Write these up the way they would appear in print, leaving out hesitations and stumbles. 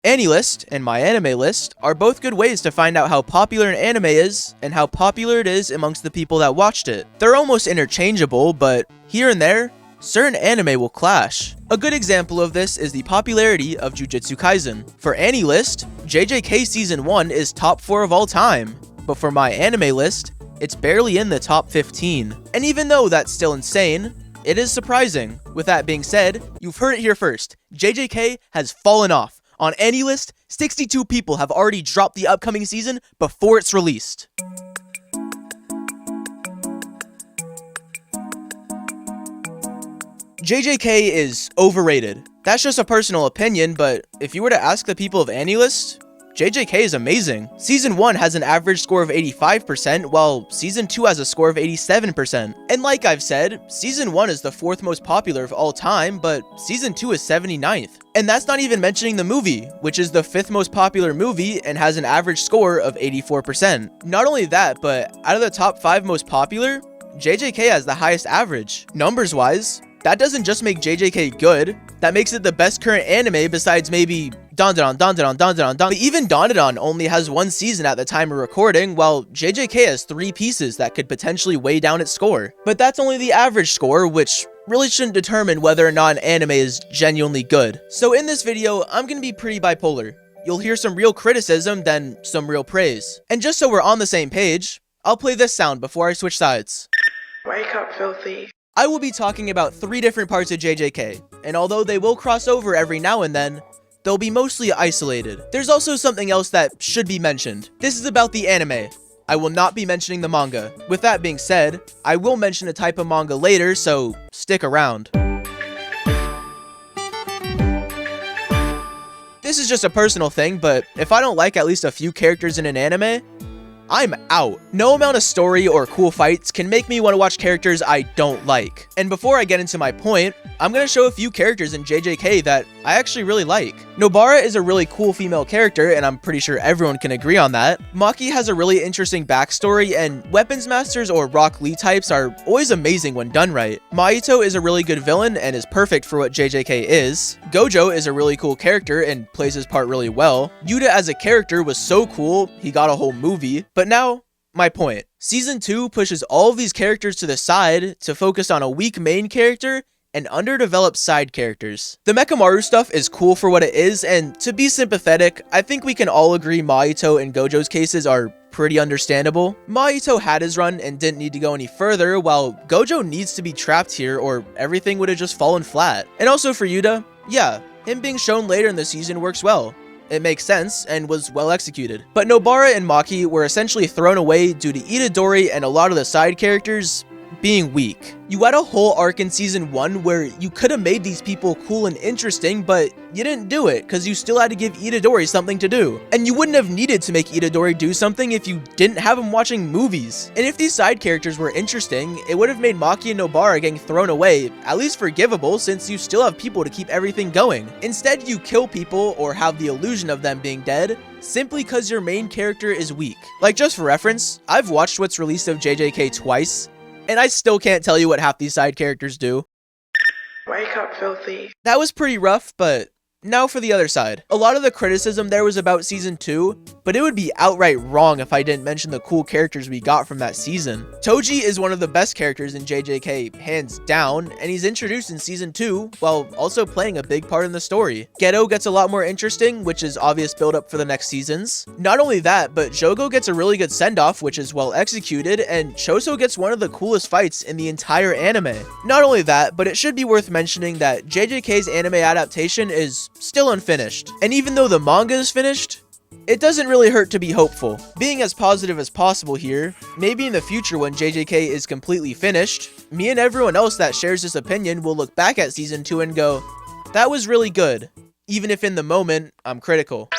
AniList and My Anime List are both good ways to find out how popular an anime is and how popular it is amongst the people that watched it. They're almost interchangeable, but here and there, certain anime will clash. A good example of this is the popularity of Jujutsu Kaisen. For AniList, JJK Season 1 is top 4 of all time, but for My Anime List, it's barely in the top 15. And even though that's still insane, it is surprising. With that being said, you've heard it here first. JJK has fallen off. On AniList, 62 people have already dropped the upcoming season before it's released. JJK is overrated. That's just a personal opinion, but if you were to ask the people of AniList, JJK is amazing. Season 1 has an average score of 85%, while Season 2 has a score of 87%. And like I've said, Season 1 is the 4th most popular of all time, but Season 2 is 79th. And that's not even mentioning the movie, which is the 5th most popular movie and has an average score of 84%. Not only that, but out of the top 5 most popular, JJK has the highest average. Numbers-wise, that doesn't just make JJK good, that makes it the best current anime besides maybe Dandadan. But even Dandadan only has 1 season at the time of recording, while JJK has 3 pieces that could potentially weigh down its score. But that's only the average score, which really shouldn't determine whether or not an anime is genuinely good. So in this video, I'm gonna be pretty bipolar. You'll hear some real criticism, then some real praise. And just so we're on the same page, I'll play this sound before I switch sides. Wake up, filthy. I will be talking about 3 different parts of JJK, and although they will cross over every now and then, they'll be mostly isolated. There's also something else that should be mentioned. This is about the anime. I will not be mentioning the manga. With that being said, I will mention a type of manga later, so stick around. This is just a personal thing, but if I don't like at least a few characters in an anime, I'm out. No amount of story or cool fights can make me want to watch characters I don't like. And before I get into my point, I'm going to show a few characters in JJK that I actually really like. Nobara is a really cool female character, and I'm pretty sure everyone can agree on that. Maki has a really interesting backstory, and weapons masters or Rock Lee types are always amazing when done right. Mahito is a really good villain and is perfect for what JJK is. Gojo is a really cool character and plays his part really well. Yuta as a character was so cool, he got a whole movie. But now, my point. Season 2 pushes all of these characters to the side to focus on a weak main character and underdeveloped side characters. The Mechamaru stuff is cool for what it is, and to be sympathetic, I think we can all agree Mahito and Gojo's cases are pretty understandable. Mahito had his run and didn't need to go any further, while Gojo needs to be trapped here or everything would have just fallen flat. And also for Yuta, yeah, him being shown later in the season works well. It makes sense and was well executed. But Nobara and Maki were essentially thrown away due to Itadori and a lot of the side characters being weak. You had a whole arc in season 1 where you could have made these people cool and interesting, but you didn't do it because you still had to give Itadori something to do. And you wouldn't have needed to make Itadori do something if you didn't have him watching movies. And if these side characters were interesting, it would have made Maki and Nobara getting thrown away at least forgivable, since you still have people to keep everything going. Instead, you kill people or have the illusion of them being dead simply because your main character is weak. Like, just for reference, I've watched what's released of JJK twice, and I still can't tell you what half these side characters do. Wake up, filthy. That was pretty rough, but now for the other side. A lot of the criticism there was about season 2, but it would be outright wrong if I didn't mention the cool characters we got from that season. Toji is one of the best characters in JJK, hands down, and he's introduced in season 2 while also playing a big part in the story. Geto gets a lot more interesting, which is obvious build-up for the next seasons. Not only that, but Jogo gets a really good send-off, which is well executed, and Choso gets one of the coolest fights in the entire anime. Not only that, but it should be worth mentioning that JJK's anime adaptation is still unfinished. And even though the manga is finished, it doesn't really hurt to be hopeful. Being as positive as possible here, maybe in the future when JJK is completely finished, me and everyone else that shares this opinion will look back at season 2 and go, that was really good, even if in the moment, I'm critical.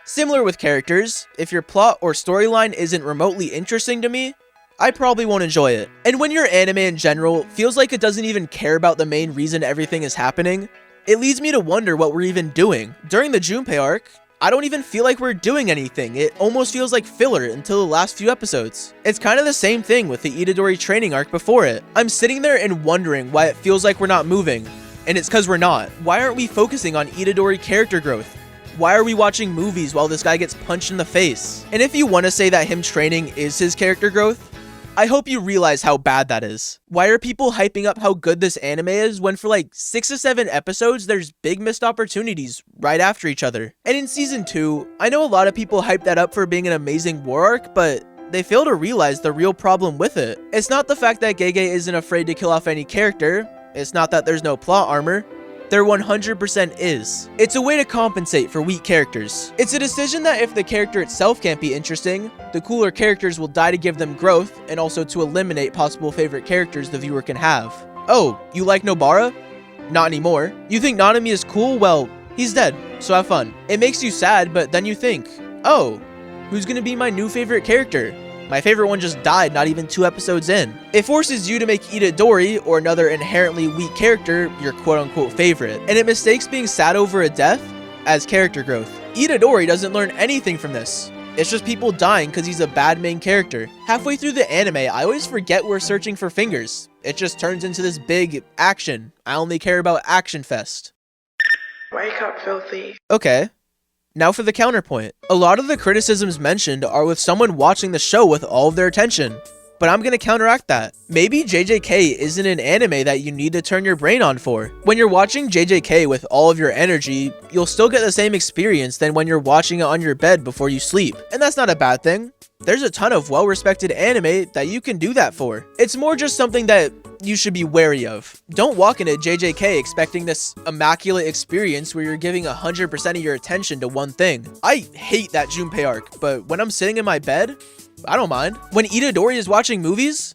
Similar with characters, if your plot or storyline isn't remotely interesting to me, I probably won't enjoy it. And when your anime in general feels like it doesn't even care about the main reason everything is happening, it leads me to wonder what we're even doing. During the Junpei arc, I don't even feel like we're doing anything. It almost feels like filler until the last few episodes. It's kind of the same thing with the Itadori training arc before it. I'm sitting there and wondering why it feels like we're not moving. And it's cause we're not. Why aren't we focusing on Itadori character growth? Why are we watching movies while this guy gets punched in the face? And if you want to say that him training is his character growth, I hope you realize how bad that is. Why are people hyping up how good this anime is when for like 6 to 7 episodes there's big missed opportunities right after each other? And in season 2, I know a lot of people hype that up for being an amazing war arc, but they fail to realize the real problem with it. It's not the fact that Gege isn't afraid to kill off any character, it's not that there's no plot armor, there 100% is. It's a way to compensate for weak characters. It's a decision that if the character itself can't be interesting, the cooler characters will die to give them growth and also to eliminate possible favorite characters the viewer can have. Oh, you like Nobara? Not anymore. You think Nanami is cool? Well, he's dead, so have fun. It makes you sad, but then you think, oh, who's gonna be my new favorite character? My favorite one just died not even 2 episodes in. It forces you to make Itadori, or another inherently weak character, your quote-unquote favorite, and it mistakes being sad over a death as character growth. Itadori doesn't learn anything from this. It's just people dying because he's a bad main character. Halfway through the anime, I always forget we're searching for fingers. It just turns into this big action. I only care about action fest. Wake up, filthy. Okay. Now for the counterpoint. A lot of the criticisms mentioned are with someone watching the show with all of their attention, but I'm gonna counteract that. Maybe JJK isn't an anime that you need to turn your brain on for. When you're watching JJK with all of your energy, you'll still get the same experience than when you're watching it on your bed before you sleep, and that's not a bad thing. There's a ton of well-respected anime that you can do that for. It's more just something that you should be wary of. Don't walk into JJK expecting this immaculate experience where you're giving 100% of your attention to one thing. I hate that Junpei arc, but when I'm sitting in my bed, I don't mind. When Itadori is watching movies,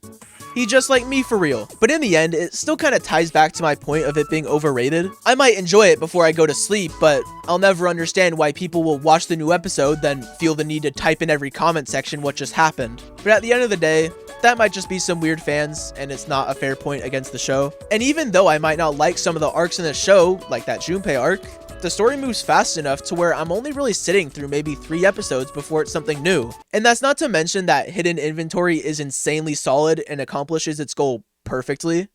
he's just like me for real. But in the end, it still kind of ties back to my point of it being overrated. I might enjoy it before I go to sleep, but I'll never understand why people will watch the new episode, then feel the need to type in every comment section what just happened. But at the end of the day, that might just be some weird fans, and it's not a fair point against the show. And even though I might not like some of the arcs in the show, like that Junpei arc, the story moves fast enough to where I'm only really sitting through maybe 3 episodes before it's something new. And that's not to mention that hidden inventory is insanely solid and accomplishes its goal perfectly.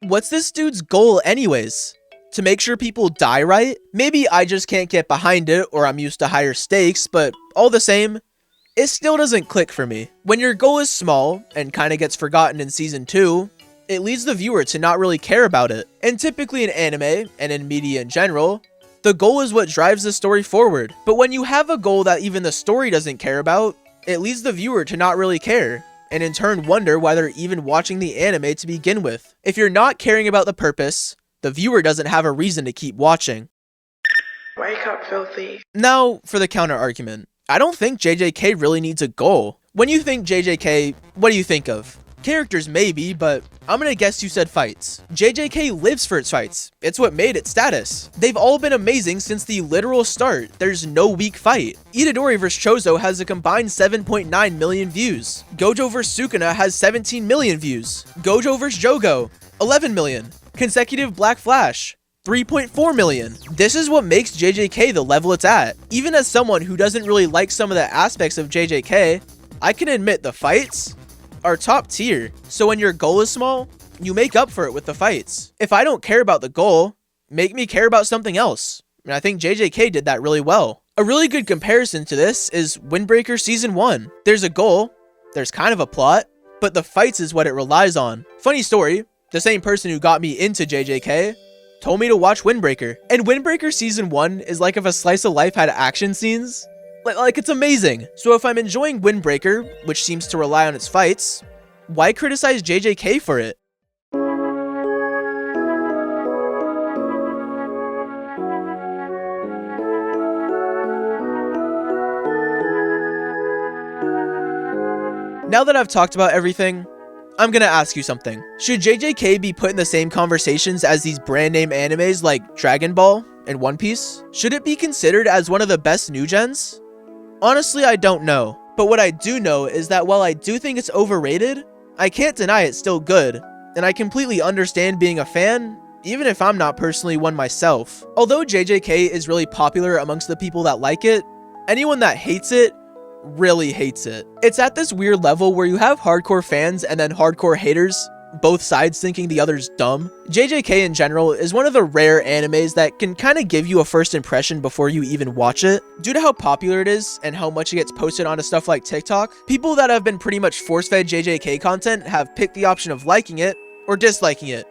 What's this dude's goal anyways? To make sure people die right? Maybe I just can't get behind it, or I'm used to higher stakes, but all the same, it still doesn't click for me. When your goal is small, and kinda gets forgotten in season 2, it leads the viewer to not really care about it. And typically in anime, and in media in general, the goal is what drives the story forward. But when you have a goal that even the story doesn't care about, it leads the viewer to not really care, and in turn wonder why they're even watching the anime to begin with. If you're not caring about the purpose, the viewer doesn't have a reason to keep watching. Wake up, filthy. Now for the counter argument. I don't think JJK really needs a goal. When you think JJK, what do you think of? Characters maybe, but I'm gonna guess you said fights. JJK lives for its fights. It's what made its status. They've all been amazing since the literal start. There's no weak fight. Itadori vs Chozo has a combined 7.9 million views. Gojo vs Sukuna has 17 million views. Gojo vs Jogo, 11 million. Consecutive Black Flash, 3.4 million. This is what makes JJK the level it's at. Even as someone who doesn't really like some of the aspects of JJK, I can admit the fights are top tier. So when your goal is small, you make up for it with the fights. If I don't care about the goal, make me care about something else. And I think JJK did that really well. A really good comparison to this is Windbreaker Season 1. There's a goal, there's kind of a plot, but the fights is what it relies on. Funny story, the same person who got me into JJK told me to watch Windbreaker. And Windbreaker Season 1 is like if a slice of life had action scenes. Like it's amazing. So if I'm enjoying Windbreaker, which seems to rely on its fights, why criticize JJK for it? Now that I've talked about everything, I'm gonna ask you something. Should JJK be put in the same conversations as these brand name animes like Dragon Ball and One Piece? Should it be considered as one of the best new gens? Honestly, I don't know. But what I do know is that while I do think it's overrated, I can't deny it's still good. and I completely understand being a fan, even if I'm not personally one myself. Although JJK is really popular amongst the people that like it, anyone that hates it really hates it. It's at this weird level where you have hardcore fans and then hardcore haters, both sides thinking the other's dumb. JJK in general is one of the rare animes that can kind of give you a first impression before you even watch it. Due to how popular it is and how much it gets posted onto stuff like TikTok, people that have been pretty much force-fed JJK content have picked the option of liking it or disliking it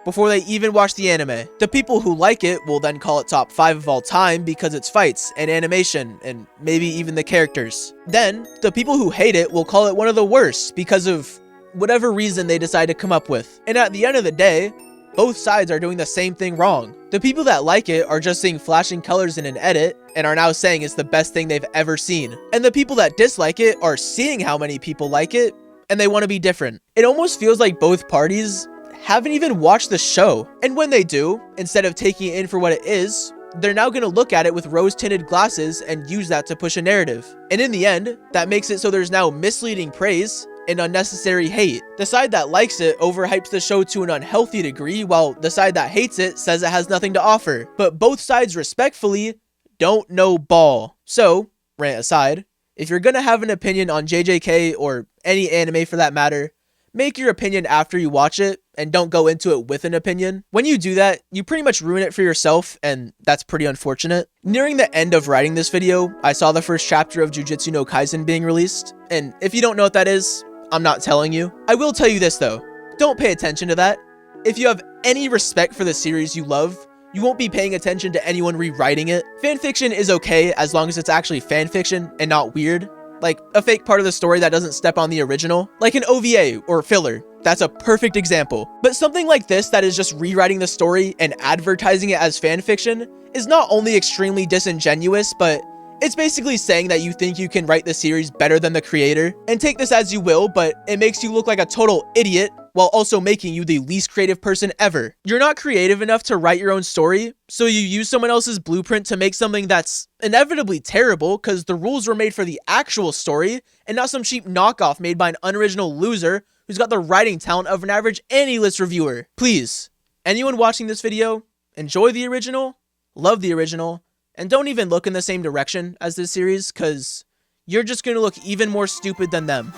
before they even watch the anime. The people who like it will then call it top 5 of all time because it's fights and animation and maybe even the characters. Then, the people who hate it will call it one of the worst because of whatever reason they decide to come up with. And at the end of the day, both sides are doing the same thing wrong. The people that like it are just seeing flashing colors in an edit and are now saying it's the best thing they've ever seen. And the people that dislike it are seeing how many people like it and they want to be different. It almost feels like both parties haven't even watched the show. And when they do, instead of taking it in for what it is, they're now going to look at it with rose-tinted glasses and use that to push a narrative. And in the end, that makes it so there's now misleading praise and unnecessary hate. The side that likes it overhypes the show to an unhealthy degree, while the side that hates it says it has nothing to offer. But both sides respectfully don't know ball. So, rant aside, if you're gonna have an opinion on JJK or any anime for that matter, make your opinion after you watch it and don't go into it with an opinion. When you do that, you pretty much ruin it for yourself, and that's pretty unfortunate. Nearing the end of writing this video, I saw the first chapter of Jujutsu Kaisen being released, and if you don't know what that is, I'm not telling you. I will tell you this though, don't pay attention to that. If you have any respect for the series you love, you won't be paying attention to anyone rewriting it. Fanfiction is okay as long as it's actually fanfiction and not weird. Like a fake part of the story that doesn't step on the original, like an OVA or filler. That's a perfect example. But something like this that is just rewriting the story and advertising it as fanfiction is not only extremely disingenuous, but it's basically saying that you think you can write the series better than the creator. And take this as you will, but it makes you look like a total idiot while also making you the least creative person ever. You're not creative enough to write your own story, so you use someone else's blueprint to make something that's inevitably terrible because the rules were made for the actual story and not some cheap knockoff made by an unoriginal loser who's got the writing talent of an average A-list reviewer. Please, anyone watching this video, enjoy the original, love the original, and don't even look in the same direction as this series because you're just gonna look even more stupid than them.